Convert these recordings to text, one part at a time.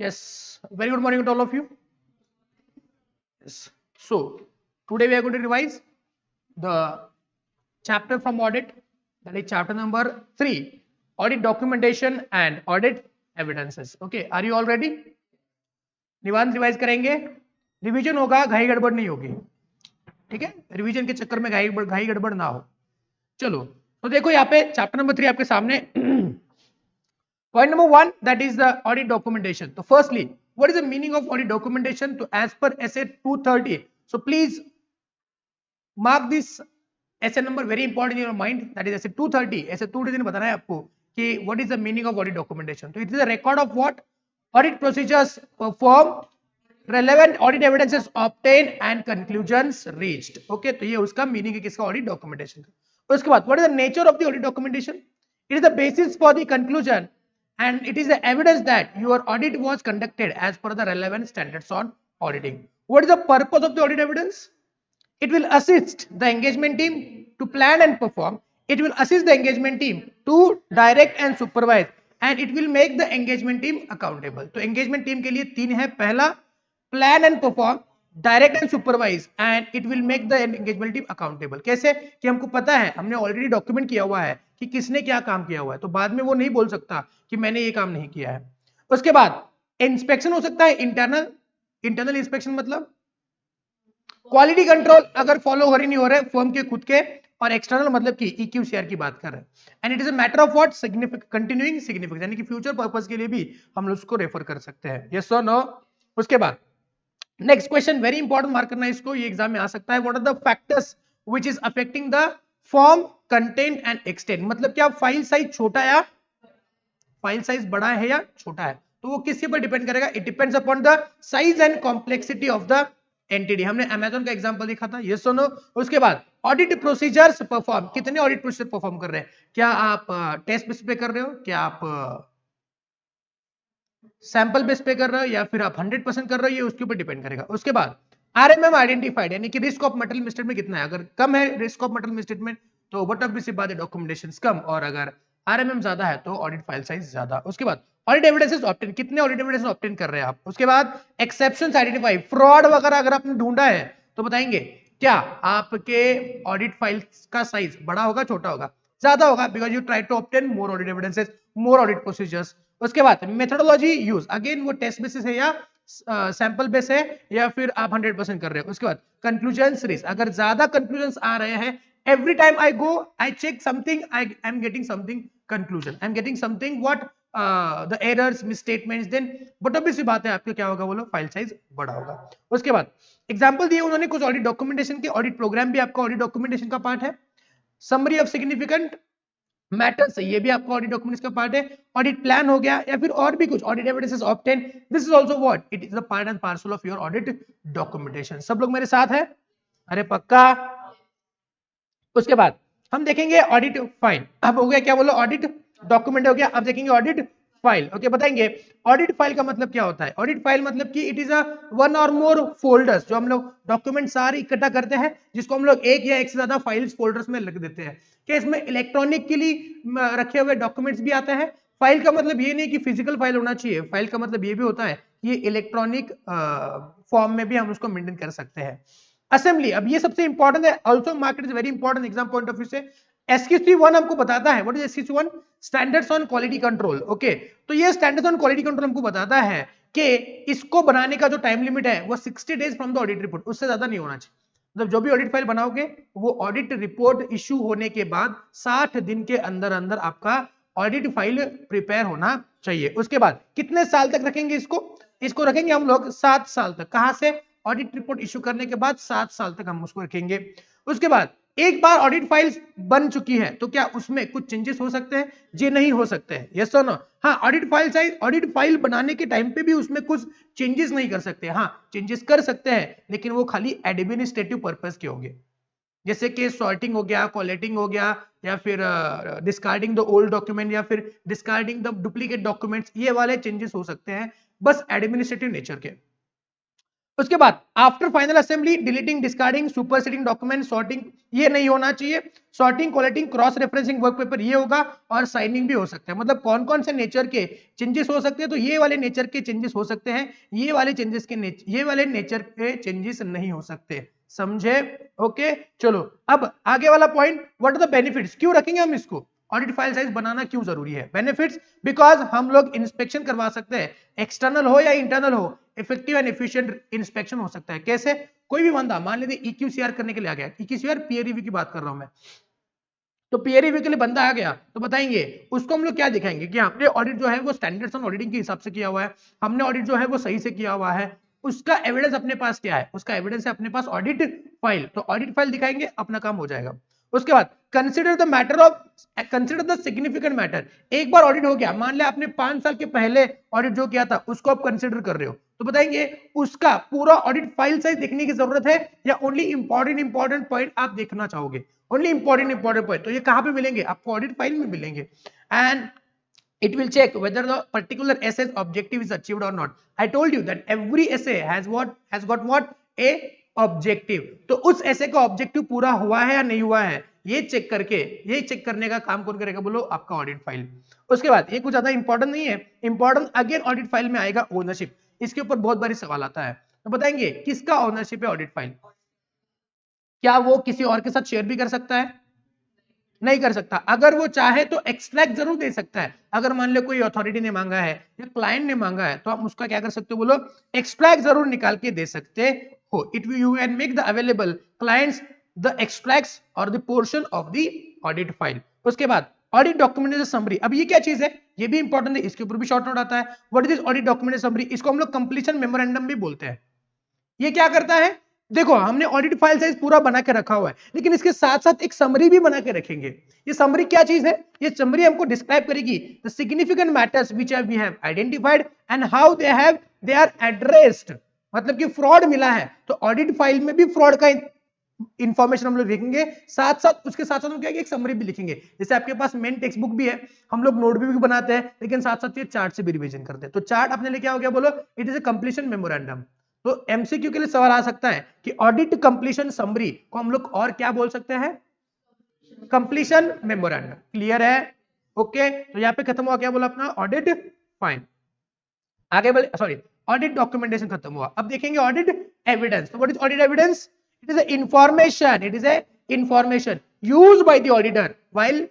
Yes, very good morning to all of you. Yes. So, today we are going to revise the chapter from audit, that is chapter number 3, audit documentation and audit evidences. Okay, are you all ready? निवांत revise करेंगे, revision होगा, घाई गड़बड़ नहीं होगी, ठीक है? Revision के चक्कर में घाई गड़बड़ ना हो। चलो, तो देखो यहाँ पे चैप्टर नंबर 3 आपके सामने Point number 1, that is the audit documentation. So firstly, what is the meaning of audit documentation? So as per SA 230, so please mark this SA number very important in your mind, that is SA 230. SA 230 ने बताना है आपको कि what is the meaning of audit documentation. So it is a record of what? Audit procedures performed, relevant audit evidences obtained and conclusions reached. Okay, तो ये उसका meaning है किसका? Audit documentation का। उसके बाद what is the nature of the audit documentation? It is the basis for the conclusion and it is the evidence that your audit was conducted as per the relevant standards on auditing. What is the purpose of the audit evidence? It will assist the engagement team to plan and perform. It will assist the engagement team to direct and supervise and it will make the engagement team accountable. तो engagement team के लिए 3 है, पहला plan and perform, direct and supervise and it will make the engagement team accountable. कैसे कि हमको पता है, हमने ऑलरेडी डॉक्यूमेंट किया हुआ है कि किसने क्या काम किया हुआ है, तो बाद में वो नहीं बोल सकता कि मैंने ये काम नहीं किया है। उसके बाद इंस्पेक्शन हो सकता है इंटरनल इंस्पेक्शन मतलब क्वालिटी कंट्रोल अगर फॉलो हो नहीं हो रहे फर्म के खुद के, और एक्सटर्नल मतलब कि EQCR की बात कर रहे हैं and it is a matter of what continuing significance, यानी कि फ्यूचर पर्पस के लिए भी हम लोग उसको रेफर कर सकते हैं। यस और नो? उसके बाद next question very important, mark करना इसको, ये एग्जाम में आ सकता है। What are the factors which is affecting the form content and extent, मतलब क्या फाइल साइज छोटा या फाइल साइज बड़ा है या छोटा है, तो वो किसके ऊपर डिपेंड करेगा? It depends upon the size and complexity of the entity. हमने अमेजोन का एग्जांपल देखा था, यस और नो? उसके बाद ऑडिट प्रोसीजर्स परफॉर्म, कितने ऑडिट प्रोसीजर परफॉर्म कर रहे हैं? क्या आप टेस्ट बेस पे कर रहे हो, क्या आप सैंपल बेस पे कर रहे हो, या फिर आप 100% कर रहे हो, ये उसके ऊपर डिपेंड करेगा। उसके बाद RMM आइडेंटिफाइड, यानी कि रिस्क ऑफ मटेरियल मिसस्टेटमेंट कितना है, अगर कम है रिस्क ऑफ मटेरियल मिसस्टेटमेंट तो बट ऑब्वियसली बात है डॉक्यूमेंटेशन कम, और अगर RMM ज्यादा है तो ऑडिट फाइल साइज ज्यादा। उसके बाद ऑडिट एविडेंसेस ऑब्टेन, कितने ऑडिट एविडेंसेस ऑब्टेन कर रहे हैं आप। उसके बाद एक्सेप्शंस आइडेंटिफाई, फ्रॉड वगैरह अगर आपने ढूंढा है तो बताएंगे क्या आपके ऑडिट फाइल का साइज बड़ा होगा छोटा होगा? ज्यादा होगा, because you try to obtain more audit evidences, more audit procedures. उसके बाद मेथोडोलॉजी यूज, अगेन वो टेस्ट बेसिस है या सैंपल बेस है या फिर आप 100% कर रहे हो। उसके बाद कंक्लूजन्स रिस्क, अगर ज्यादा कंक्लूजन्स आ रहे हैं, every time I go I check something, I am getting something conclusion, I am getting something what the errors misstatements, then but obviously बात है आपके क्या होगा, बोलो फाइल साइज बड़ा होगा। उसके बाद एग्जांपल दिए उन्होंने कुछ ऑडिट डॉक्यूमेंटेशन के, ऑडिट प्रोग्राम भी आपका ऑडिट डॉक्यूमेंटेशन का पार्ट है, समरी ऑफ सिग्निफिकेंट मैटर्स, ये भी आपका ऑडिट डॉक्यूमेंट्स का पार्ट है, ऑडिट प्लान हो गया या फिर और भी कुछ audit evidences obtain, this is also what, it is the part and parcel of your audit documentation. सब लोग मेरे साथ है? अरे पक्का? उसके बाद हम देखेंगे ऑडिट फाइल, अब हो गया क्या, बोलो ऑडिट डॉक्यूमेंट हो गया, अब देखेंगे ऑडिट फाइल। ओके, बताएंगे ऑडिट फाइल का मतलब क्या होता है। ऑडिट फाइल मतलब कि इट इज अ वन और मोर फोल्डर्स, जो हम लोग डॉक्यूमेंट सारे इकट्ठा करते हैं, जिसको हम लोग एक या एक से ज्यादा फाइल्स फोल्डर्स में लिख देते हैं। कि इसमें इलेक्ट्रॉनिकली रखे हुए डॉक्यूमेंट्स भी आते हैं। फाइल का मतलब ये नहीं कि फिजिकल फाइल होना चाहिए, फाइल का मतलब ये भी होता है ये इलेक्ट्रॉनिक फॉर्म में भी हम उसको मेंटेन कर सकते हैं। असेंबली, अब ये सबसे इंपॉर्टेंट है, also market is very important exam point of view से। SQC1 हमको बताता है, what is SQC1? Standards on quality control. Okay, तो ये स्टैंडर्ड्स ऑन क्वालिटी कंट्रोल हमको बताता है कि इसको बनाने का जो टाइम लिमिट है वो 60 days from the audit report, उससे ज्यादा नहीं होना चाहिए। मतलब जो भी ऑडिट फाइल बनाओगे वो ऑडिट रिपोर्ट इश्यू होने के बाद 60 दिन के अंदर अंदर आपका ऑडिट फाइल प्रिपेयर होना चाहिए। उसके बाद कितने साल तक रखेंगे इसको रखेंगे हम लोग 7 साल तक। कहां से? ऑडिट रिपोर्ट इश्यू करने के बाद 7 साल तक हम उसको रखेंगे। उसके बाद एक बार ऑडिट फाइल बन चुकी है तो क्या उसमें कुछ चेंजेस हो सकते हैं? जी नहीं हो सकते हैं, यस और नो? हाँ, ऑडिट फाइल बनाने के टाइम पे भी उसमें कुछ चेंजेस नहीं कर सकते। हाँ, चेंजेस कर सकते हैं लेकिन वो खाली एडमिनिस्ट्रेटिव पर्पस के होंगे, जैसे कि सॉर्टिंग हो गया, कोलेटिंग हो गया, या फिर डिस्कार्डिंग द ओल्ड डॉक्यूमेंट, या फिर डिस्कार्डिंग द डुप्लीकेट डॉक्यूमेंट्स, ये वाले चेंजेस हो सकते हैं बस एडमिनिस्ट्रेटिव नेचर के। उसके बाद after final assembly deleting, discarding, superseding document, sorting ये नहीं होना चाहिए, sorting, collating, cross referencing work paper ये होगा, और साइनिंग भी हो सकता है। मतलब कौन कौन से नेचर के चेंजेस हो सकते हैं, तो ये वाले नेचर के चेंजेस हो सकते हैं, ये वाले नेचर के चेंजेस नहीं हो सकते, समझे? ओके चलो अब आगे वाला point, what are the benefits, क्यों रखेंगे हम इसको, ऑडिट फाइल साइज बनाना क्यों जरूरी है? बेनिफिट्स, बिकॉज हम लोग इंस्पेक्शन करवा सकते हैं, एक्सटर्नल हो या इंटरनल हो, इफेक्टिव एंड एफिशिएंट इंस्पेक्शन हो सकता है। कैसे? कोई भी बंदा मान लीजिए EQCR करने के लिए आ गया, EQCR पीयर रिव्यू की बात कर रहा हूं मैं, तो पीयर रिव्यू के लिए बंदा आ गया तो बताएंगे उसको हम लोग क्या दिखाएंगे कि हमने ऑडिट जो है वो स्टैंडर्ड्स ऑन ऑडिटिंग के हिसाब से किया हुआ है, हमने ऑडिट जो है वो सही से किया हुआ है, उसका एविडेंस अपने पास क्या है, उसका एविडेंस है अपने पास ऑडिट फाइल, तो ऑडिट फाइल दिखाएंगे, अपना काम हो जाएगा। उसके बाद कंसिडर द सिग्निफिकेंट मैटर, एक बार ऑडिट हो गया, मान लिया आपने 5 साल के पहले ऑडिट जो किया था उसको आप कंसिडर कर रहे हो, तो बताएंगे उसका पूरा ऑडिट फाइल साइज देखने की जरूरत है या ओनली इंपॉर्टेंट पॉइंट आप देखना चाहोगे, ओनली इंपॉर्टेंट पॉइंट, तो ये कहां पे मिलेंगे आपको, ऑडिट फाइल में मिलेंगे। And it will check whether the particular essay's objective is achieved or not. I told you that every essay has got what a objective, तो उस essay का objective पूरा हुआ है या नहीं हुआ है, ये चेक करने का काम कौन करेगा, बोलो आपका ऑडिट फाइल। उसके बाद ये कुछ ज्यादा इंपॉर्टेंट नहीं है, इंपॉर्टेंट अगेन ऑडिट फाइल में आएगा ओनरशिप, इसके ऊपर बहुत बारी सवाल आता है, तो बताएंगे किसका ओनरशिप है ऑडिट फाइल, क्या वो किसी और के साथ शेयर भी कर सकता है, नहीं कर सकता, अगर वो चाहे तो एक्सट्रैक्ट जरूर दे सकता है, अगर मान लो कोई अथॉरिटी ने मांगा है या क्लाइंट ने मांगा है तो हम उसका क्या कर सकते हो, बोलो एक्सट्रैक्ट जरूर निकाल के दे सकते हो, it you can make the available clients the extracts और the portion of the audit file. उसके बाद ऑडिट डॉक्यूमेंटेशन समरी, अब ये क्या चीज है, ये भी इंपॉर्टेंट है, इसके ऊपर भी शॉर्ट नोट आता है, what is this audit documentation summary, इसको हम लोग कंप्लीशन मेमोरेंडम भी बोलते हैं। ये क्या करता है, देखो हमने ऑडिट फाइल साइज पूरा बना के रखा हुआ है, लेकिन इसके साथ साथ एक समरी भी बना के रखेंगे। ये समरी क्या चीज है, ये समरी हमको डिस्क्राइब करेगी the significant matters which we have identified and how they are addressed, मतलब कि फ्रॉड मिला है तो ऑडिट फाइल में भी फ्रॉड का इंफॉर्मेशन हम लोग लिखेंगे, साथ साथ उसके साथ साथ हम क्या एक समरी भी लिखेंगे, जैसे आपके पास मेन टेक्स्ट बुक भी है, हम लोग नोट भी बनाते हैं, लेकिन साथ साथ ये चार्ट से भी रिवीजन करते हैं, तो चार्ट अपने लिए क्या हो गया, बोलो it is a completion memorandum. तो एमसीक्यू के लिए सवाल आ सकता है कि ऑडिट कंप्लीशन समरी को हम लोग और क्या बोल सकते हैं, कंप्लीशन मेमोरेंडम, क्लियर है? ओके तो यहाँ पे खत्म हुआ क्या, बोला अपना ऑडिट फाइन, आगे बोले सॉरी ऑडिट डॉक्यूमेंटेशन खत्म हुआ, अब देखेंगे ऑडिट एविडेंस। तो what is audit evidence, it is a information used by the auditor while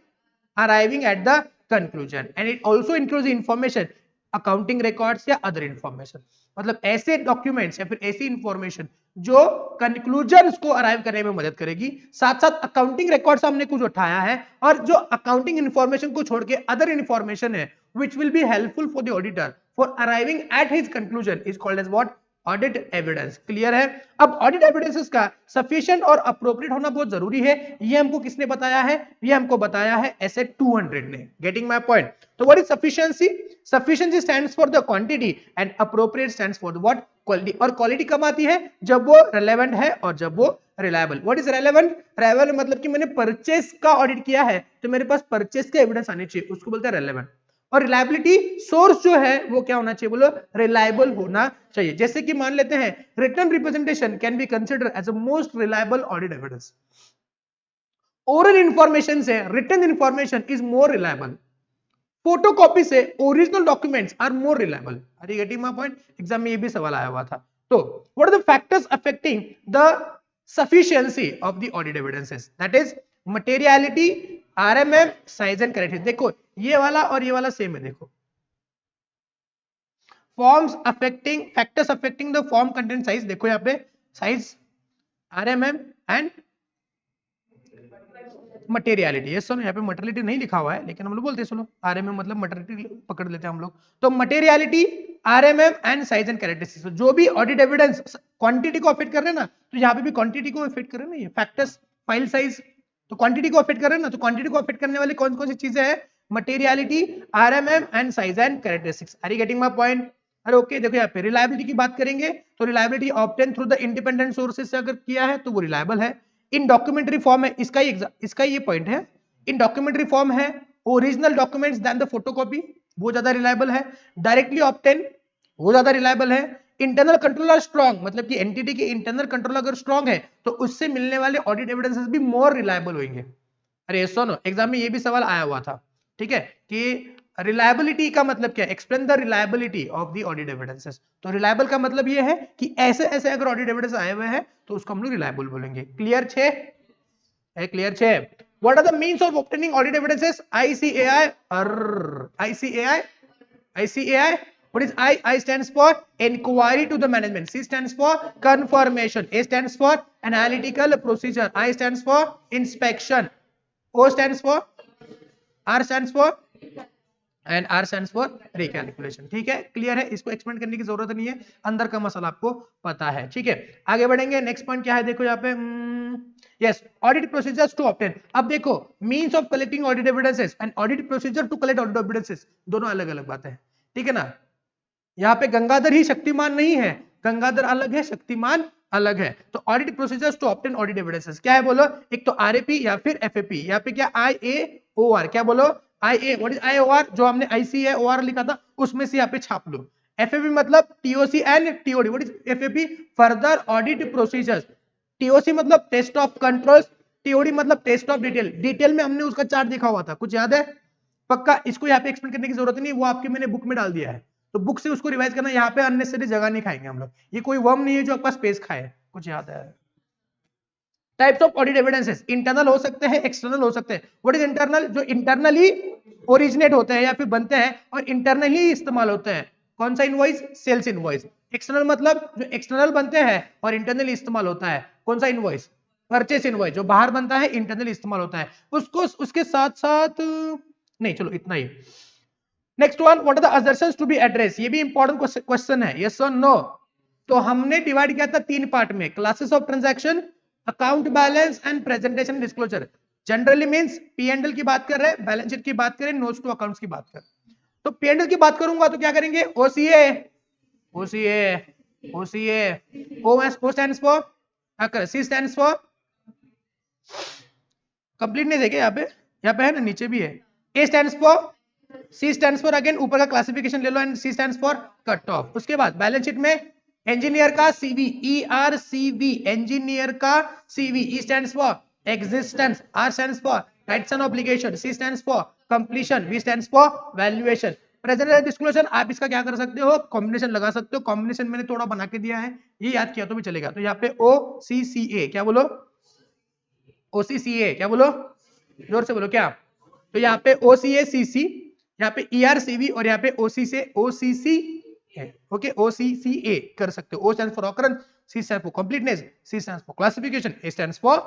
arriving at the conclusion and it also includes information accounting records या other information, मतलब ऐसे documents या फिर ऐसी इंफॉर्मेशन जो कंक्लूजन को arrive करने में मदद करेगी, साथ साथ अकाउंटिंग रिकॉर्ड्स हमने कुछ उठाया है और जो अकाउंटिंग इंफॉर्मेशन को छोड़ के अदर इंफॉर्मेशन है which will be helpful for the auditor for arriving at his conclusion is called as what, audit evidence, clear है? अब ऑडिट एविडेंसेस का सफिशिएंट और अप्रोप्रिएट होना बहुत जरूरी है, ये हमको किसने बताया है, ये हमको बताया है एसए 200 ने, गेटिंग माय पॉइंट? तो what is sufficiency, sufficiency stands for the quantity and appropriate stands for the what, quality, और क्वालिटी कब आती है, जब वो रिलेवेंट है और जब वो reliable. What is relevant, relevant मतलब कि मैंने परचेस का ऑडिट किया है तो मेरे पास परचेस के एविडेंस आने चाहिए, उसको बोलते हैं रेलेवेंट। और रिलायबिलिटी, सोर्स जो है वो क्या होना चाहिए, बोलो रिलायबल होना चाहिए, जैसे कि मान लेते हैं written representation can be considered as a most reliable audit evidence, oral information से written information is more reliable, photocopy से original documents are more reliable. Are you getting my point, exam में ये भी सवाल आया हुआ था। तो what are the factors affecting the sufficiency of the audit evidences, that is materiality, RMM, size and correctness. देखो ये वाला और ये वाला सेम है, देखो forms affecting, factors affecting the form content size, देखो यहाँ पे साइज, आरएमएम एंड मटेरियलिटी। ये सुनो यहाँ पे मटेरियलिटी नहीं लिखा हुआ है लेकिन हम लोग बोलते हैं सुनो आरएमएम मतलब मटेरियलिटी पकड़ लेते हैं हम लोग, तो materiality, RMM and size and characteristics, जो भी ऑडिट एविडेंस क्वांटिटी को अफेक्ट कर रहे हैं ना, तो यहाँ पे भी क्वांटिटी को अफेक्ट कर रहे हैं ना, ये फैक्टर्स, फाइल साइज, तो क्वांटिटी को अफेक्ट कर रहे हैं ना, तो क्वांटिटी को अफेक्ट करने वाली कौन कौन सी चीजें हैं, materiality, RMM and size and characteristics. Are you getting my point? अरे ओके देखो यहाँ पे रिलायबिलिटी की बात करेंगे तो reliability obtain through the independent sources से अगर किया है तो वो रिलायबल है, इन डॉक्यूमेंट्री फॉर्म है, इसका ये पॉइंट है, इन डॉक्यूमेंट्री फॉर्म है, original documents then the photocopy, वो ज्यादा रिलायबल है, डायरेक्टली ऑब्टेन वो ज्यादा रिलायबल है, इंटरनल कंट्रोल आर स्ट्रॉन्ग, मतलब कि एंटिटी के इंटरनल कंट्रोल अगर स्ट्रॉन्ग है तो उससे मिलने वाले ऑडिट एविडेंसेस भी मोर रिलायबल होंगे। अरे सुनो, एग्जाम में ये भी सवाल आया हुआ था, ठीक है, कि रिलायबिलिटी का मतलब क्या है, explain the reliability of the audit evidences. तो रिलायबल का मतलब ये है कि ऐसे ऐसे अगर ऑडिट एविडेंस आए हुए हैं तो उसको हम लोग रिलायबल बोलेंगे। क्लियर छे है? क्लियर छे? What are the means of obtaining audit evidences? ICAI, ICAI, ICAI. What is I? I stands for inquiry to the management. C stands for confirmation. A stands for analytical procedure. I stands for inspection. O stands for, R stands for, and R stands for recalculation. ठीक है, clear है? इसको explain करने की जरूरत नहीं है, अंदर का मसला आपको पता है। ठीक है, आगे बढ़ेंगे। नेक्स्ट पॉइंट क्या है, देखो यहाँ पे, yes, audit procedures to obtain. अब देखो, means of collecting audit evidences and audit procedure to collect audit evidences, दोनों अलग अलग बातें हैं। ठीक है ना? यहाँ पे गंगाधर ही शक्तिमान नहीं है, गंगाधर अलग है, शक्तिमान अलग है। तो audit procedures to obtain audit evidences क्या है बोलो? एक तो आरएपी या फिर एफएपी, यहाँ पे क्या IAOR, क्या बोलो? IA। What is IOR? जो हमने ICAOR लिखा था उसमें से यहाँ पे छाप लो। एफएपी मतलब TOC and TOD। What is FAP? Further audit procedures. TOC मतलब टेस्ट ऑफ कंट्रोल्स, TOD मतलब टेस्ट ऑफ डिटेल। डिटेल में हमने उसका चार्ट देखा हुआ था, कुछ याद है? पक्का इसको यहाँ पे एक्सप्लेन करने की जरूरत नहीं, वो आपके मैंने बुक में डाल दिया है, तो बुक से उसको रिवाइज करना। यहाँ पे अननेसेसरी जगह नहीं खाएंगे हम लोग, ये कोई वर्म नहीं है जो आपका स्पेस खाए, कुछ याद है? Types of audit evidences, internal हो सकते हैं, एक्सटर्नल हो सकते हैं। What is internal? जो इंटरनली ओरिजिनेट होते हैं या फिर बनते हैं और इंटरनली इस्तेमाल होते हैं। कौन सा इनवॉइस? Sales invoice. एक्सटर्नल मतलब जो एक्सटर्नल बनते हैं और इंटरनली इस्तेमाल होता है। कौन सा इनवॉइस? परचेस इनवॉइस, जो बाहर बनता है, इंटरनली इस्तेमाल होता है। उसको उसके साथ साथ नहीं, चलो इतना ही। Next one, what are the assertions to be address? ये भी इंपॉर्टेंट क्वेश्चन है, यस और नो। तो हमने डिवाइड किया था 3 पार्ट में, classes of transaction, account balance and presentation disclosure. Generally means P&L की बात कर रहे हैं, बैलेंस शीट की बात करें, नोट्स टू अकाउंट्स की बात कर। तो P&L की बात करूंगा तो क्या करेंगे? OCA, OCA, OCA, O stands for, C stands for completeness है क्या? यहाँ पे है ना, नीचे भी है। A stands for, C stands for again ऊपर का क्लासिफिकेशन ले लो, and C stands for cut off. उसके बाद बैलेंस शीट में इंजीनियर का CV, ERCV, इंजीनियर का CV। E stands for existence, R stands for rights and obligation, C stands for completion, V stands for valuation। Present disclosure आप इसका क्या कर सकते हो? कॉम्बिनेशन लगा सकते हो। कॉम्बिनेशन मैंने थोड़ा बना के दिया है, ये याद किया तो भी चलेगा। तो यहाँ पे OCCA, क्या बोलो? OCCA, क्या बोलो? जोर से बोलो क्या? तो यहाँ पे OCACC, यहाँ पे ERCV और यहाँ पे OCC है। ओके, OCCA कर सकते हो। O stands for occurrence, C stands for completeness, C stands for classification, A stands for,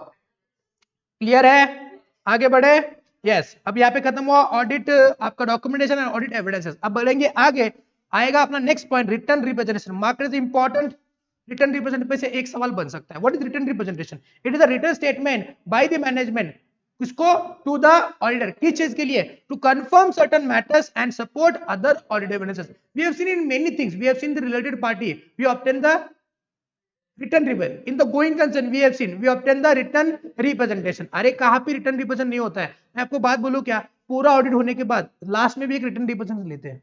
clear है? आगे बढ़े। यस, अब यहाँ पे खत्म हुआ ऑडिट, आपका डॉक्यूमेंटेशन एंड ऑडिट एविडेंसेस। अब बढ़ेंगे आगे, आएगा अपना next point, written representation. Market is important. Written representation पे से एक सवाल बन सकता है। What is written representation? It is a written statement by the management, किसको? To the auditor. किस चीज के लिए? To confirm certain matters and support other audit evidences. We have seen in many things, we have seen the related party, we obtain the written representation in the going concern, we have seen we obtain the written representation. अरे कहां पे written representation नहीं होता है? मैं आपको बात बोलूं क्या, पूरा ऑडिट होने के बाद लास्ट में भी एक रिटर्न रिप्रेजेंटेशन लेते हैं।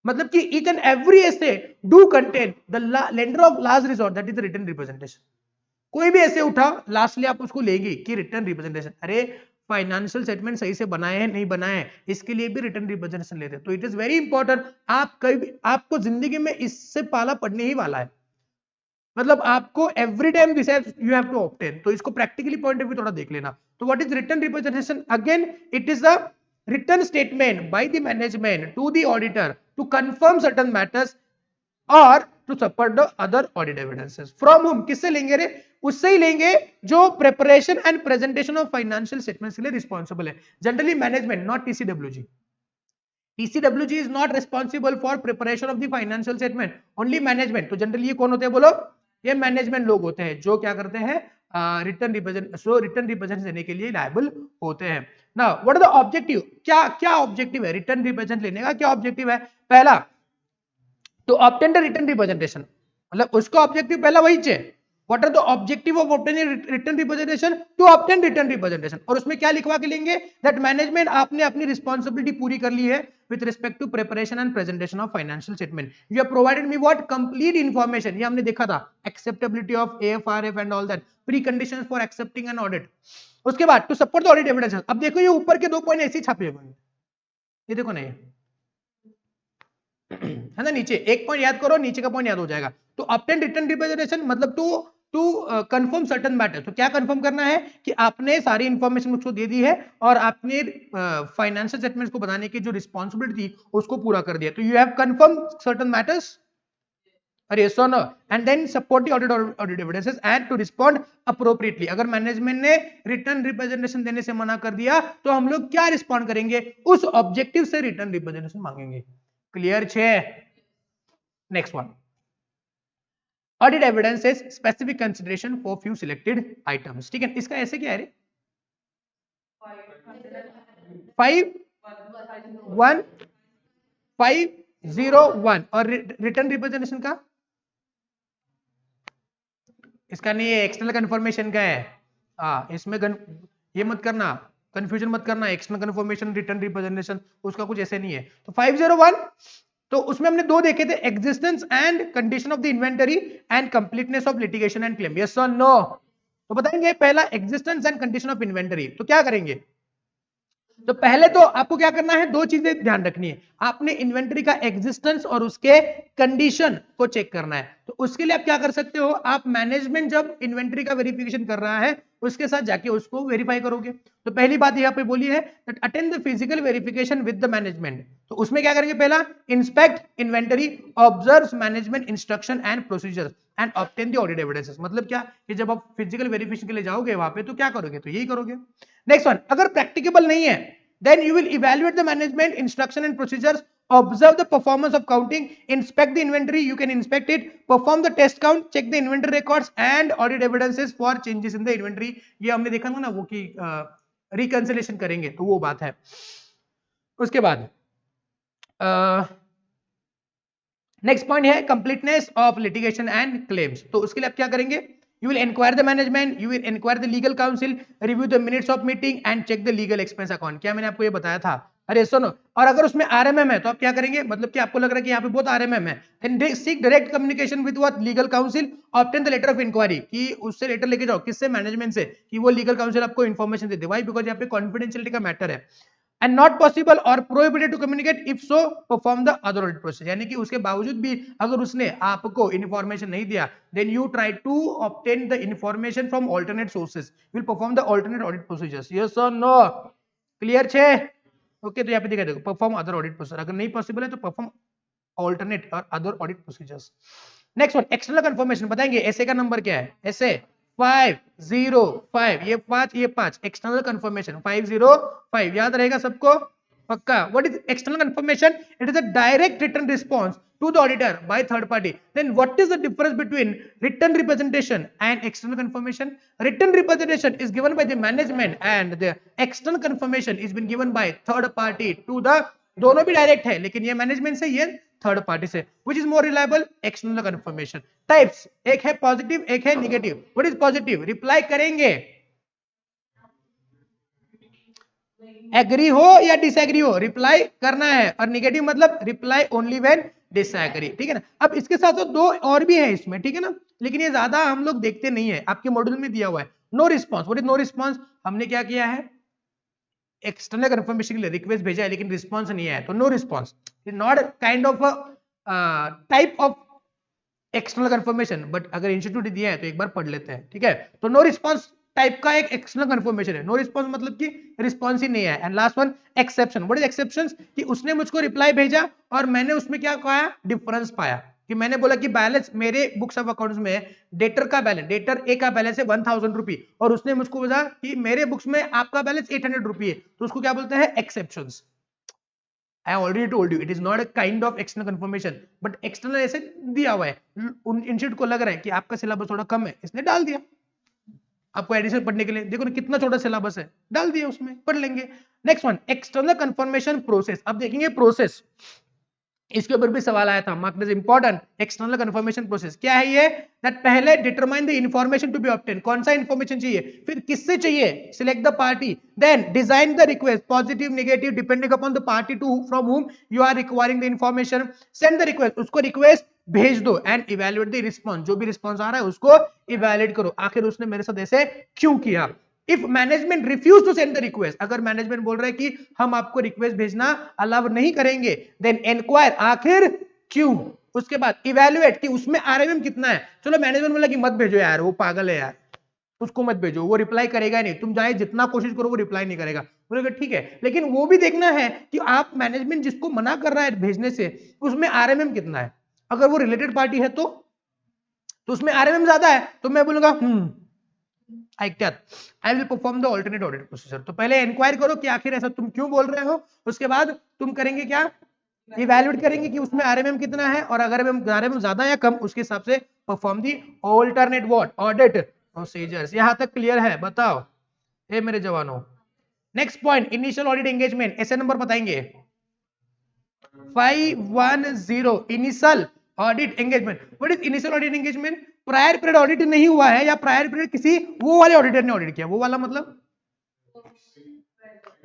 मतलब कि each and every essay do contain the lender of last resort, that is the written representation। कोई भी ऐसे उठा, लास्टली आप उसको लेंगे कि रिटर्न रिप्रेजेंटेशन। अरे फाइनेंशियल स्टेटमेंट सही से बनाए हैं नहीं बनाए हैं, इसके लिए भी रिटर्न रिप्रेजेंटेशन लेते हैं। तो इट इज वेरी इंपॉर्टेंट। आप कभी, आपको जिंदगी में इससे पाला पड़ने ही वाला है, मतलब आपको every time this you have to obtain. तो इसको प्रैक्टिकली पॉइंट ऑफ व्यू थोड़ा देख लेना। तो what is written representation? Again it is the written statement by the management to the auditor to confirm certain matters or to support the other audit evidences from whom। किससे लेंगे रे? उससे ही लेंगे जो preparation and presentation of financial statements के लिए responsible है। Generally management, not TCWG। TCWG is not responsible for preparation of the financial statement, only management। तो जनरली ये कौन होते हैं बोलो? ये मैनेजमेंट लोग होते हैं जो क्या करते हैं, रिटर्न रिप्रेजेंट देने के लिए लायबल होते हैं। Now what are the objective? क्या क्या ऑब्जेक्टिव है रिटर्न रिप्रेजेंट लेने का? क्या ऑब्जेक्टिव है? पहला, to obtain the written representation, मतलब उसका ऑब्जेक्टिव पहला वही है what are the objective of obtaining written representation? To obtain written representation. और उसमें क्या लिखवा के लेंगे? दैट मैनेजमेंट आपने अपनी रिस्पॉन्सिबिलिटी पूरी कर ली है with respect to preparation and presentation of financial statement. You have provided me what? Complete information. ये हमने देखा था, acceptability of AFRF and all that, pre conditions for accepting an audit. उसके बाद to support the audit evidence. अब देखो ये ऊपर के 2 पॉइंट ऐसे ही छापे हुए हैं, ये देखो नहीं है ना, नीचे एक पॉइंट याद करो, नीचे का पॉइंट याद हो जाएगा। तो ऑब्टेन रिटर्न रिप्रेजेंटेशन मतलब टू कंफर्म सर्टेन मैटर। तो क्या कंफर्म करना है कि आपने सारी इंफॉर्मेशन मुझको दे दी है और आपने फाइनेंशियल स्टेटमेंट्स को बनाने की जो रिस्पांसिबिलिटी थी उसको पूरा कर दिया। तो you have confirm certain matters, yes or no, and then support the audit evidences and to respond appropriately। अगर मैनेजमेंट ने रिटर्न रिप्रेजेंटेशन देने से मना कर दिया तो हम लोग क्या रिस्पॉन्ड करेंगे? उस ऑब्जेक्टिव से रिटर्न रिप्रेजेंटेशन मांगेंगे। क्लियर छे? Next one, audit evidence is specific consideration for few selected items. ठीक है, इसका ऐसे क्या है रे? 51501 और रिटर्न रिप्रेजेंटेशन का इसका नहीं है, एक्सटर्नल कन्फर्मेशन का है। इसमें ये मत करना, कंफ्यूजन मत करना, एक्सटर्नल कन्फर्मेशन रिटर्न रिप्रेजेंटेशन उसका कुछ ऐसे नहीं है। तो 501, तो उसमें हमने 2 देखे थे, existence and condition of the inventory and completeness of litigation and claim. Yes और नो? तो बताएंगे पहला existence and condition of inventory. तो क्या करेंगे? तो पहले तो आपको क्या करना है, 2 चीजें ध्यान रखनी है। आपने इन्वेंटरी का एग्जिस्टेंस और उसके कंडीशन को चेक करना है। तो उसके लिए आप क्या कर सकते हो, आप मैनेजमेंट जब इन्वेंटरी का वेरिफिकेशन कर रहा है उसके साथ जाके उसको वेरीफाई करोगे। तो पहली बात यहाँ पे बोली है that attend the physical verification with the management. तो उसमें क्या करेंगे? पहला, inspect inventory, observe management instruction and procedure and obtain the audit evidences. मतलब क्या कि जब आप फिजिकल वेरिफिकेशन के लिए जाओगे वहां पे तो क्या करोगे? तो यही करोगे। नेक्स्ट वन, अगर प्रैक्टिकेबल नहीं है then you will evaluate the management instruction and procedures, observe the performance of counting, inspect the inventory, you can inspect it, perform the test count, check the inventory records and audit evidences for changes in the inventory। ये हमने देखा था ना वो कि reconciliation करेंगे, तो वो बात है। उसके बाद नेक्स्ट पॉइंट है completeness of litigation and claims. तो उसके लिए आप क्या करेंगे? You will inquire the management, you will inquire the legal counsel, review the minutes of meeting and check the legal expense account। क्या मैंने आपको ये बताया था? अरे सुनो, और अगर उसमें RMM है तो आप क्या करेंगे? मतलब कि आपको लग रहा है कि यहाँ पे बहुत RMM है, then seek direct communication with what legal counsel, obtain the letter of inquiry, कि उससे लेटर लेके जाओ, किससे? मैनेजमेंट से, कि वो लीगल काउंसिल आपको information they they. Why? Because यहाँ पे कॉन्फिडेंशियलिटी का मैटर है। and not possible or prohibited to communicate, if so perform the other audit process। यानी कि उसके बावजूद भी अगर उसने आपको इन्फॉर्मेशन नहीं दिया, then you try to obtain the information from alternate sources, you will perform the alternate audit procedures। yes or no? Clear छे? ओके, तो यहाँ पे देखा, देखो परफॉर्म अदर ऑडिट प्रोसीजर, अगर नहीं पॉसिबल है तो परफॉर्म ऑल्टरनेट और other audit procedures. Next one, external confirmation. बताएंगे ऐसे का नंबर क्या है? ऐसे 505, ये 5, ये 5, एक्सटर्नल कंफर्मेशन 505, याद रहेगा सबको पक्का? What is external confirmation? It is a direct written response to the auditor by third party। then what is the difference between written representation and external confirmation? Written representation is given by the management and the external confirmation is been given by third party to the, दोनों भी direct है लेकिन ये management से, ये third party से। which is more reliable? external confirmation। Types, एक है पॉजिटिव, एक है negative. What is positive? Reply करेंगे, एग्री हो या डिसएग्री हो, रिप्लाई करना है। और नेगेटिव मतलब रिप्लाई ओनली व्हेन डिसएग्री। ठीक है ना? अब इसके साथ साथ 2 और भी है इसमें, ठीक है ना, लेकिन ये ज्यादा हम लोग देखते नहीं है। आपके मॉड्यूल में दिया हुआ है no response. What is no response? हमने क्या किया है, एक्सटर्नल कंफर्मेशन के लिए रिक्वेस्ट भेजा है लेकिन रिस्पॉन्स नहीं आया, तो no response is not kind of type of external confirmation. But अगर इंस्टीट्यूट दिया है तो एक बार पढ़ लेते हैं, ठीक है? तो नो रिस्पॉन्स टाइप का एक एक्सटर्नल कंफर्मेशन है। नो रिस्पॉन्स मतलब कि रिस्पॉन्स ही नहीं है। And last one, exception. What is exceptions? कि उसने मुझको रिप्लाई भेजा और मैंने उसमें क्या पाया? डिफरेंस पाया। कि मैंने बोला कि बैलेंस मेरे बुक्स ऑफ अकाउंट्स में डेटर का बैलेंस, डेटर ए का बैलेंस है 1000 रुपी और उसने मुझको बोला कि मेरे बुक्स में आपका बैलेंस 800 रुपी है, तो उसको क्या बोलते हैं? Exceptions. I already told you it is not a kind of external confirmation, but external ऐसे दिया हुआ है, उन इंस्टीट्यूट को लग रहा है कि आपका सिलेबस थोड़ा कम है, इसने डाल दिया आपको एडिशनल पढ़ने के लिए। देखो ना कितना छोटा सिलेबस है, डाल दिया उसमें, पढ़ लेंगे। Next one, external confirmation process. अब देखेंगे प्रोसेस। इसके ऊपर भी सवाल आया था, mark this important external confirmation process. क्या है ये? दैट पहले determine the information to be obtain, कौन सा इंफॉर्मेशन चाहिए, फिर किससे चाहिए, select the party, then design the request positive negative depending upon the party to from whom you are requiring the information, send the request, उसको request भेज दो, and evaluate the response, जो भी रिस्पांस आ रहा है उसको इवैल्यूएट करो, आखिर उसने मेरे साथ ऐसे क्यों किया। If management refuse to send the request, अगर मैनेजमेंट बोल रहा है कि हम आपको रिक्वेस्ट भेजना अलाउ नहीं करेंगे, देन इंक्वायर, आखिर क्यों। उसके बाद इवैल्यूएट कि उसमें आरएमएम कितना है। चलो मैनेजमेंट बोला कि मत भेजो यार, वो पागल है यार, उसको मत भेजो, वो रिप्लाई करेगा नहीं, तुम चाहे जितना कोशिश करो वो रिप्लाई नहीं करेगा। बोलेगा ठीक है, लेकिन वो भी देखना है कि आप मैनेजमेंट जिसको मना कर रहा है भेजने से उसमें आरएमएम कितना है। अगर वो रिलेटेड पार्टी है तो उसमें आरएमएम ज्यादा है तो मैं बोलूंगा ऐकत्यात I will perform the alternate audit procedure. तो पहले इंक्वायर करो कि आखिर ऐसा तुम क्यों बोल रहे हो, उसके बाद तुम करेंगे क्या, इवैल्यूएट करेंगे कि उसमें आरएमएम कितना है, और अगर आरएमएम ज्यादा या कम उसके हिसाब से perform the alternate what audit procedures. यहां तक क्लियर है? बताओ ए मेरे जवानों। Next point, initial audit engagement, ऐसे नंबर बताएंगे 510 initial audit engagement. What is initial audit engagement? Prior period audit नहीं हुआ है या प्रायर पीरियड किसी वो वाले ऑडिटर ने ऑडिट किया, वो वाला मतलब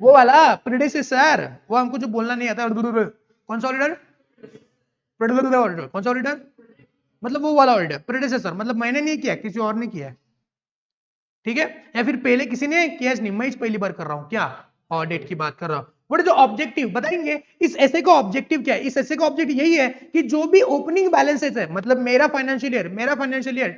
वो वाला प्रेडिसेसर, वो हमको जो बोलना नहीं आता, कौन सा ऑडिटर, ऑडिटर कौन सा ऑडिटर, मतलब वो वाला ऑडिटर, प्रेडिसेसर मतलब मैंने नहीं किया किसी और ने किया है, ठीक है, या फिर पहले किसी ने किया नहीं, मैं पहली बार कर रहा हूं क्या, ऑडिट की बात कर रहा हूं। व्हाट इज द ऑब्जेक्टिव बताएंगे, इस ऐसे का ऑब्जेक्टिव क्या है, इस ऐसे का ऑब्जेक्टिव यही है कि जो भी ओपनिंग बैलेंसेस है, मतलब मेरा फाइनेंशियल ईयर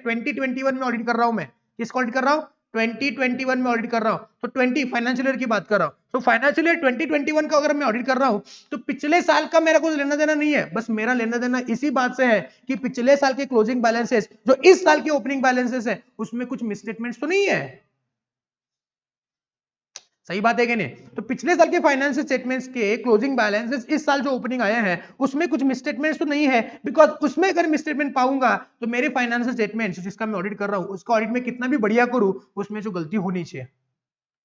2021 में ऑडिट कर रहा हूं, मैं किसको ऑडिट कर रहा हूं, 2021 में ऑडिट कर रहा हूं, तो 20 फाइनेंशियल ईयर की बात कर रहा हूं, तो फाइनेंशियल ईयर 2021 का अगर मैं ऑडिट कर रहा हूं तो पिछले साल का मेरा कुछ लेना देना नहीं है, बस मेरा लेना देना इसी बात से है कि पिछले साल के क्लोजिंग बैलेंसेस जो इस साल के ओपनिंग बैलेंसेस है उसमें कुछ मिसस्टेटमेंट्स तो नहीं है। सही बात है कि नहीं? तो पिछले साल के फाइनेंशियल स्टेटमेंट्स के क्लोजिंग बैलेंसेस इस साल जो ओपनिंग आया है उसमें कुछ मिसस्टेटमेंट्स तो नहीं है, बिकॉज उसमें अगर मिसस्टेटमेंट पाऊंगा तो मेरे फाइनेंशियल स्टेटमेंट्स जिसका मैं ऑडिट कर रहा हूं उसका ऑडिट में कितना भी बढ़िया करूं उसमें जो गलती होनी चाहिए।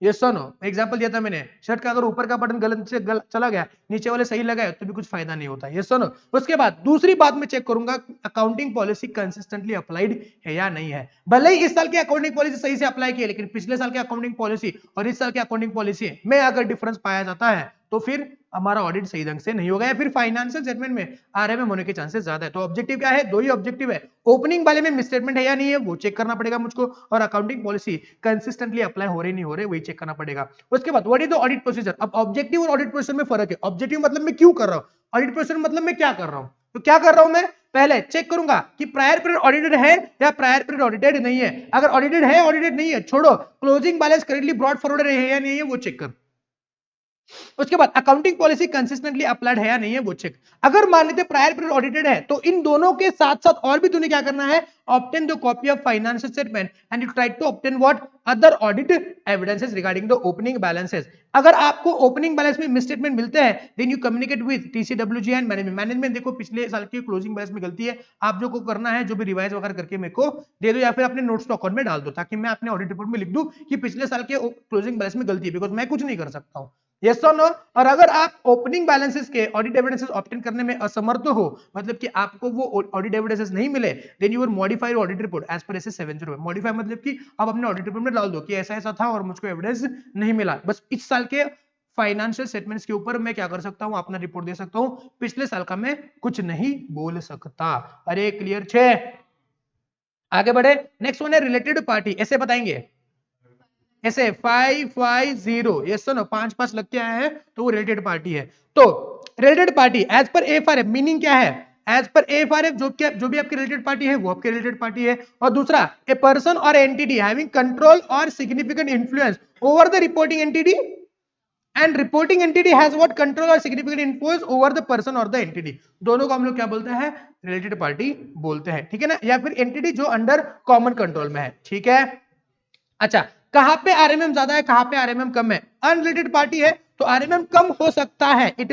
ये सुनो, एग्जांपल दिया था मैंने, शर्ट का अगर ऊपर का बटन गलत से चला गया, नीचे वाले सही लगाए तो भी कुछ फायदा नहीं होता। ये सुनो, उसके बाद दूसरी बात मैं चेक करूंगा अकाउंटिंग पॉलिसी कंसिस्टेंटली अप्लाइड है या नहीं है। भले ही इस साल की अकाउंटिंग पॉलिसी सही से अप्लाई की है, लेकिन पिछले साल की अकाउंटिंग पॉलिसी और इस साल की अकाउंटिंग पॉलिसी में अगर डिफरेंस पाया जाता है तो फिर हमारा ऑडिट सही ढंग से नहीं होगा, या फिर फाइनेंशियल स्टेटमेंट में आरएमएम होने के चांसेस ज्यादा है। तो ऑब्जेक्टिव क्या है, दो ही ऑब्जेक्टिव है, ओपनिंग वाले में मिसस्टेटमेंट है या नहीं है वो चेक करना पड़ेगा मुझको, और अकाउंटिंग पॉलिसी कंसिस्टेंटली अप्लाई हो रही नहीं हो रही वही चेक करना पड़ेगा। उसके बाद what is the audit procedure. अब ऑब्जेक्टिव और ऑडिट प्रोसीजर में फर्क है। ऑब्जेक्टिव मतलब मैं क्यों कर रहा हूं, ऑडिट प्रोसीजर मतलब मैं क्या कर रहा हूं। तो क्या कर रहा हूं मैं, पहले चेक करूंगा कि प्रायर पीरियड ऑडिटेड है या प्रायर पीरियड ऑडिटेड नहीं है। अगर ऑडिटेड है ऑडिटेड नहीं है छोड़ो, closing balance correctly brought forward है या नहीं है वो चेक कर। उसके बाद अकाउंटिंग पॉलिसी कंसिस्टेंटली अप्लाइड है या नहीं है वो चेक। अगर मान लेते प्रायर पीरियड ऑडिटेड है तो इन दोनों के साथ साथ और भी तूने क्या करना है, obtain the copy of financial statement and you try to obtain what other audit evidences regarding the opening balances. अगर आपको ओपनिंग बैलेंस में मिसस्टेटमेंट मिलते हैं then you communicate with TCWG and management. Management देखो पिछले साल की क्लोजिंग बैलेंस में गलती है, आप जो को करना है जो भी रिवाइज वगैरह करके मेरे को दे दो या फिर अपने नोट्स अकाउंट में डाल दो, ताकि मैं अपने ऑडिट रिपोर्ट में लिख दूं कि पिछले साल के क्लोजिंग बैलेंस में गलती है, बिकॉज मैं कुछ नहीं कर सकता हूं। यस और नो। और अगर आप ओपनिंग बैलेंसेस के ऑडिट एविडेंसेस ऑब्टेन करने में असमर्थ हो, मतलब कि आपको वो ऑडिट एविडेंसेस नहीं मिले, then you will modify audit report as per SA 702। Modify मतलब कि आप अपने ऑडिट रिपोर्ट में डाल दो कि ऐसा ऐसा था और मुझको एविडेंस नहीं मिला। बस इस साल के फाइनेंशियल स्टेटमेंट्स के ऊपर मैं क्या कर सकता हूं, अपना रिपोर्ट दे सकता हूं, पिछले साल का मैं कुछ नहीं बोल सकता। अरे क्लियर छे? आगे बढ़े, नेक्स्ट वन है रिलेटेड पार्टी, ऐसे बताएंगे ऐसे 550, ये सुनो 5 लग के आया है तो वो रिलेटेड पार्टी है। तो related party as per FRF meaning क्या है, एज पर एफआरएफ जो भी आपकी रिलेटेड पार्टी है वो आपकी रिलेटेड पार्टी है। और दूसरा, ए पर्सन और एंटिटी हैविंग कंट्रोल और significant influence over the reporting entity and reporting entity has what control और significant influence over the person और द एंटिटी। दोनों को हम लोग क्या बोलते हैं, रिलेटेड पार्टी बोलते हैं, ठीक है ना, या फिर एंटिटी जो अंडर कॉमन कंट्रोल में है, ठीक है। अच्छा, कहां पे आरएमएम ज्यादा है कहां पे आरएमएम कम है, अनरिलेटेड पार्टी है तो आरएमएम कम हो सकता है, इट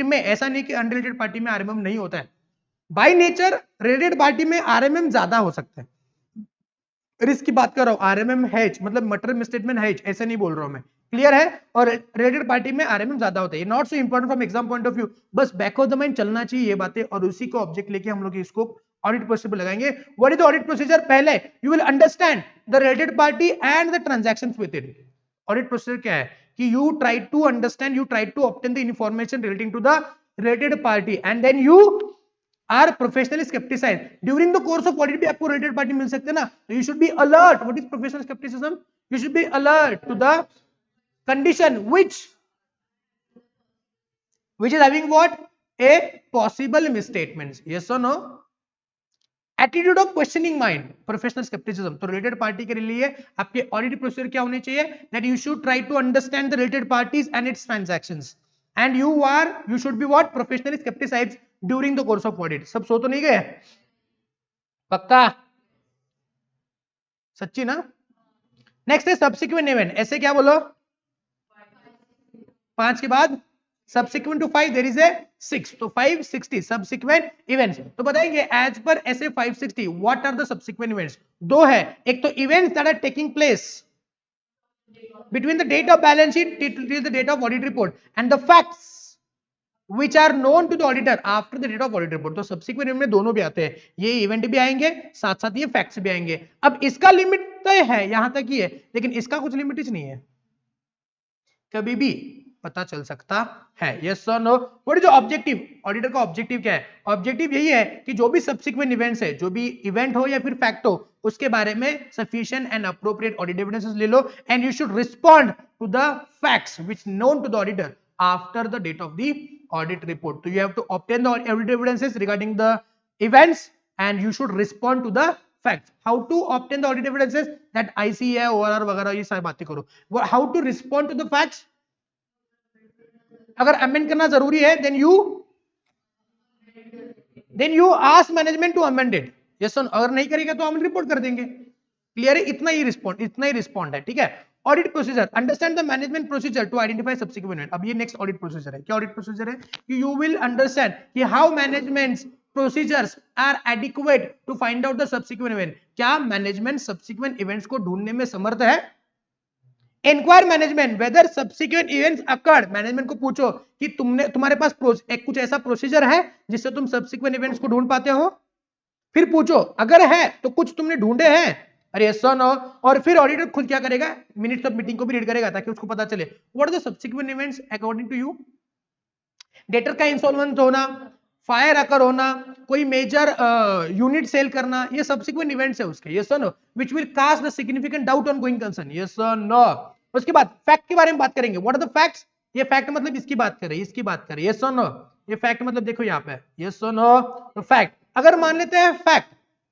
में ऐसा नहीं कि अनरिलेटेड पार्टी में आरएमएम नहीं होता है। बाय नेचर रिलेटेड पार्टी में आरएमएम ज्यादा हो सकता है। रिस्क की बात कर रहा हूं, आरएमएम हेज मतलब मटेरियल मिसस्टेटमेंट हेज ऐसे नहीं बोल रहा हूं मैं, क्लियर है? और रिलेटेड पार्टी में आरएमएम ज्यादा होता है, not so important from exam point of view, बस बैक ऑफ द माइंड चलना चाहिए ये बातें, और उसी को ऑब्जेक्ट लेके हम लोग इसको ऑडिट प्रोसीजर लगाएंगे. What is the audit procedure? पहले you will understand the related party and the transactions with it. Audit procedure क्या है कि you try to understand, you try to obtain the information relating to the related party and then you are professionally scepticise. During the course of audit भी आपको related party मिल सकते हैं ना, तो you should be alert. What is professional scepticism? You should be alert to the condition which is having what? A possible misstatements. Yes or no? Attitude of questioning mind, professional skepticism. तो related party के लिए आपके audit procedure क्या होने चाहिए? That you should try to understand the related parties and its transactions, and you should be what? Professionally skepticized during the course of audit. सब सो तो नहीं गए? पक्का? सच्ची ना? नेक्स्ट है subsequent event. ऐसे क्या बोलो? 5 के बाद subsequent to 5 there is a 6, तो 560 subsequent events. तो बताएंगे as per SA 560 what are the subsequent events? दो है, एक तो events that are taking place between the date of balance sheet till the date of audit report and the facts which are known to the auditor after the date of audit report. तो subsequent event में दोनों भी आते हैं, ये event भी आएंगे साथ साथ ये फैक्ट्स भी आएंगे. अब इसका लिमिट तय है, यहां तक ही है, लेकिन इसका कुछ लिमिट नहीं है, कभी भी पता चल सकता है. यस और no? What is objective? Auditor का ऑब्जेक्टिव क्या है? ऑब्जेक्टिव यही है कि जो भी सब्सिक्वेंट इवेंट्स है, जो भी इवेंट हो या फिर फैक्ट हो, उसके बारे में sufficient and appropriate audit evidences ले लो and you should respond to the facts which known to the auditor after the date of the audit report. तो you have to obtain the audit evidences regarding the events and you should respond to the facts. How to obtain the audit evidences? That IC है, ORR वगैरह ये सारी बातें करो. How to respond to the facts? अगर amend करना जरूरी है then you ask management to amend it. Yes or no? अगर नहीं करेगा तो हम रिपोर्ट कर देंगे. क्लियर है? इतना ही रिस्पॉन्ड है. ठीक है? Audit procedure, understand the management procedure to identify subsequent event. अब ये नेक्स्ट ऑडिट प्रोसीजर है. क्या ऑडिट प्रोसीजर है? कि यू विल अंडरस्टैंड कि how management procedures are adequate to find out the subsequent event. क्या मैनेजमेंट सब्सिक्वेंट इवेंट्स को ढूंढने में समर्थ है? Inquire management whether subsequent events occurred. Management को पूछो कि तुम्हारे पास कुछ ऐसा प्रोसीजर है जिससे तुम सब्सिक्वेंट इवेंट्स को ढूंढ पाते हो. फिर पूछो अगर है तो कुछ तुमने ढूंढे हैं, अरे यस और नो. और फिर ऑडिटर खुद क्या करेगा? मिनट्स ऑफ मीटिंग को भी रीड करेगा ताकि उसको पता चले what are the subsequent events according to you. Debtor का इंसॉल्वेंट होना, फायर अकर होना, कोई मेजर यूनिट सेल करना, ये सब्सिक्वेंट इवेंट्स है उसके. यस और no? Which will cast the significant doubt on going concern. Yes और नो? उसके बाद फैक्ट के बारे में बात करेंगे. What are the facts? ये फैक्ट मतलब इसकी बात कर रहे हैं, इसकी बात कर रहे हैं. यस और नो? ये फैक्ट मतलब देखो यहाँ पे. यस और नो? तो फैक्ट अगर मान लेते हैं फैक्ट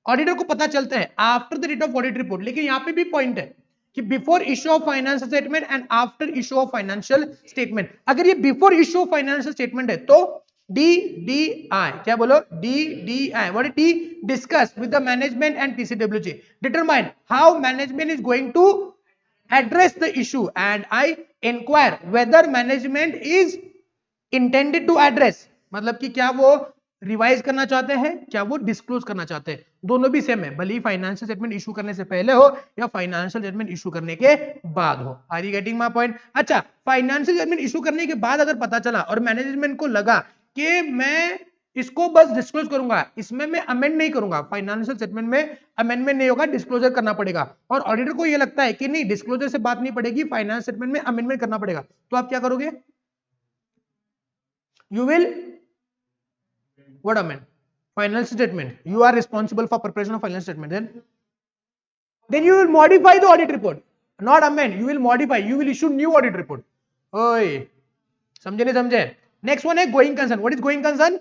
ऑडिटर को पता चलता है after the date of audit report, लेकिन यहाँ पे भी पॉइंट है कि before issue of financial statement and after issue of financial statement. अगर ये before issue of financial statement है तो DDI, क्या बोलो? DDI. What did he discuss with the management and PCWG? Determine how management is going to address the issue, and I inquire whether management is intended to address. मतलब कि क्या वो revise करना चाहते हैं, क्या वो डिस्क्लोज करना चाहते हैं. दोनों भी सेम है, भले ही फाइनेंशियल स्टेटमेंट इशू करने से पहले हो या फाइनेंशियल स्टेटमेंट इशू करने के बाद हो. Are you getting my point? अच्छा, फाइनेंशियल स्टेटमेंट इशू करने के बाद अगर पता चला और मैनेजमेंट को लगा कि मैं इसको बस डिस्क्लोज करूंगा, इसमें मैं अमेंड नहीं करूंगा, फाइनेंशियल स्टेटमेंट में अमेंडमेंट नहीं होगा, डिस्क्लोजर करना पड़ेगा, और ऑडिटर को ये लगता है कि नहीं डिस्क्लोजर से बात नहीं पड़ेगी, फाइनेंशियल स्टेटमेंट में अमेंडमेंट करना पड़ेगा, तो आप क्या करोगे? You will what amend? Financial statement. You are responsible for preparation of financial statement. Then you will modify the audit report. Not amend. You will modify. You will issue new audit report. ओए समझे नहीं समझे? Next one है going concern. What is going concern?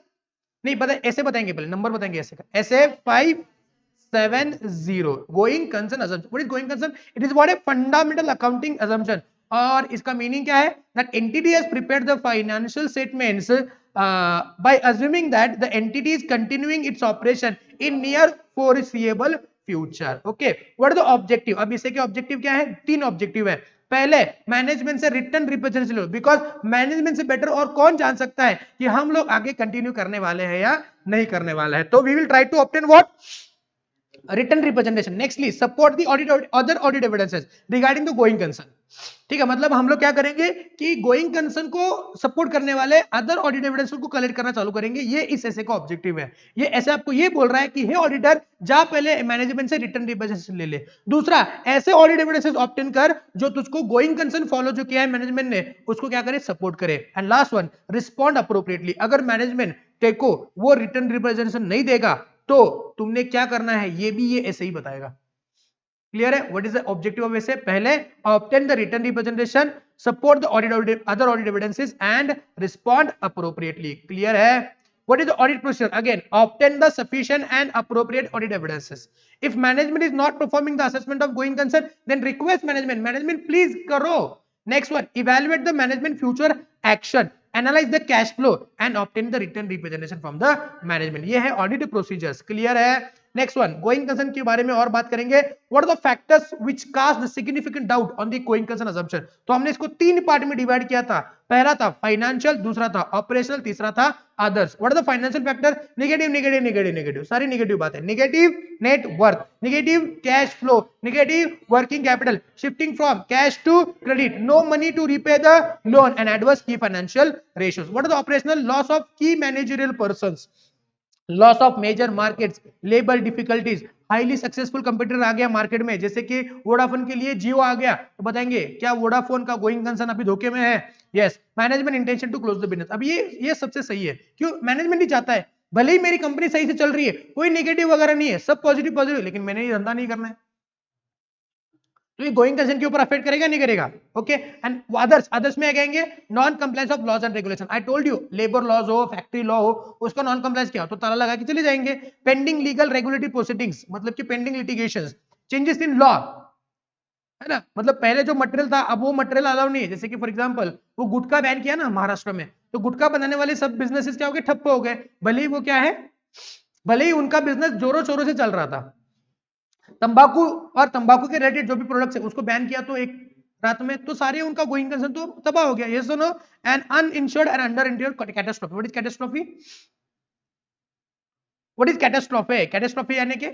नहीं पता, ऐसे बताएंगे, पहले नंबर बताएंगे ऐसे का. ऐसे 570 going concern assumption. What is going concern? It is what a fundamental accounting assumption. और इसका मीनिंग क्या है? That entity has prepared the financial statements by assuming that the entity is continuing its operation in near foreseeable future. Okay. What is the objective? अब इसे के objective क्या है? 3 objective है. पहले मैनेजमेंट से written representation low, because management से better और कौन जान सकता है कि हम लोग आगे कंटिन्यू करने वाले हैं या नहीं करने वाला है. तो we will try to obtain what? Written representation. Nextly support the audit other audit evidences regarding the going concern. ठीक है, मतलब हम लोग क्या करेंगे कि गोइंग कंसर्न को सपोर्ट करने वाले अदर ऑडिट एविडेंस को कलेक्ट करना चालू करेंगे. ये इस ऐसे का ऑब्जेक्टिव है. ये ऐसे आपको ये बोल रहा है कि हे ऑडिटर, जा पहले मैनेजमेंट से रिटर्न रिप्रेजेंटेशन ले ले. दूसरा, ऐसे ऑडिट एविडेंसेस ऑब्टेन कर जो तुझको गोइंग कंसर्न फॉलो जो किया है मैनेजमेंट ने उसको क्या करे, सपोर्ट करे. And last one, respond appropriately. अगर मैनेजमेंट देखो वो रिटर्न रिप्रेजेंटेशन नहीं देगा तो तुमने क्या करना है, ये भी ये ऐसे ही बताएगा. क्लियर है? What is the objective of ऐसे? पहले obtain the written representation, support the audit other audit evidences and respond appropriately. Clear है? What is the audit procedure? Again, obtain the sufficient and appropriate audit evidences. If management is not performing the assessment of going concern, then request management please karo. Next one, evaluate the management future action, analyze the cash flow and obtain the return representation from the management. ये है audit procedures. Clear है? Next one, going concern के बारे में और बात करेंगे. What are the factors which cast the significant doubt on the going concern assumption. तो हमने इसको तीन पार्ट में डिवाइड किया था. पहला था फाइनेंशियल, दूसरा था ऑपरेशनल, तीसरा था others. What are the financial factor? Negative negative negative negative, सारी नेगेटिव बात है. Negative net worth, negative cash flow, negative working capital, shifting from cash to credit, no money to repay the loan and adverse key financial ratios. What are the operational? Loss of key managerial persons, loss of major markets, labour difficulties, highly successful competitor आ गया market में, जैसे कि Vodafone के लिए जियो आ गया, तो बताएंगे क्या वोडाफोन का गोइंग कंसर्न अभी धोखे में है? Yes. Management intention to close the business. अब ये सबसे सही है. क्यों? मैनेजमेंट ही चाहता है भले ही मेरी कंपनी सही से चल रही है, कोई नेगेटिव वगैरह नहीं है, सब पॉजिटिव पॉजिटिव, लेकिन मैंने ये धंधा नहीं करना है, तो ये गोइंग कंसर्न के ऊपर अफेक्ट करेगा नहीं करेगा? ओके. एंड अदर्स में आ जाएंगे non compliance of laws and regulation. I told you, labour laws हो, फैक्ट्री लॉ हो, उसका नॉन कंप्लायंस क्या हो तो ताला लगा के चले जाएंगे. पेंडिंग लीगल रेगुलेटरी प्रोसीडिंग्स, मतलब कि pending litigations, changes in law, है ना, मतलब पहले जो मटेरियल था अब वो मटेरियल अलाउ नहीं है. जैसे कि फॉर एग्जांपल वो गुटखा बैन किया ना महाराष्ट्र में, तो गुटखा बनाने वाले सब बिजनेसेस क्या हो गए, ठप्प हो गए. भले ही वो क्या है, भले ही उनका बिजनेस जोरों शोरों से चल रहा था. तंबाकू और तंबाकू के रिलेटेड जो भी प्रोडक्ट्स है उसको बैन किया तो एक रात में, तो सारे उनका गोइंग कंसर्न तो तबाह हो गया. यस और no? And uninsured and under insured catastrophe. What is catastrophe? What is catastrophe? Catastrophe यानी कि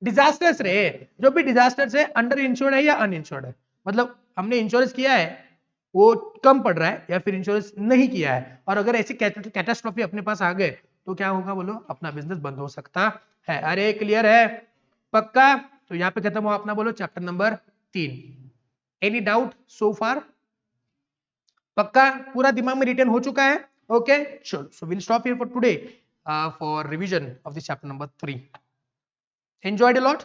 डिजास्टर्स रहे, जो भी डिजास्टर्स है अंडर इंश्योर्ड है या अनइंश्योर्ड है, मतलब हमने इंश्योरेंस किया है वो कम पड़ रहा है या फिर इंश्योरेंस नहीं किया है, और अगर ऐसी कैटास्ट्रोफी अपने पास आ गए तो क्या होगा बोलो, अपना बिजनेस बंद हो सकता है. अरे क्लियर है? पक्का? तो यहाँ पे खत्म हुआ अपना बोलो chapter number 3. Any doubt so far? पक्का पूरा दिमाग में रिटर्न हो चुका है? Okay sure. So will stop here for today for revision of this chapter number 3. Enjoyed a lot?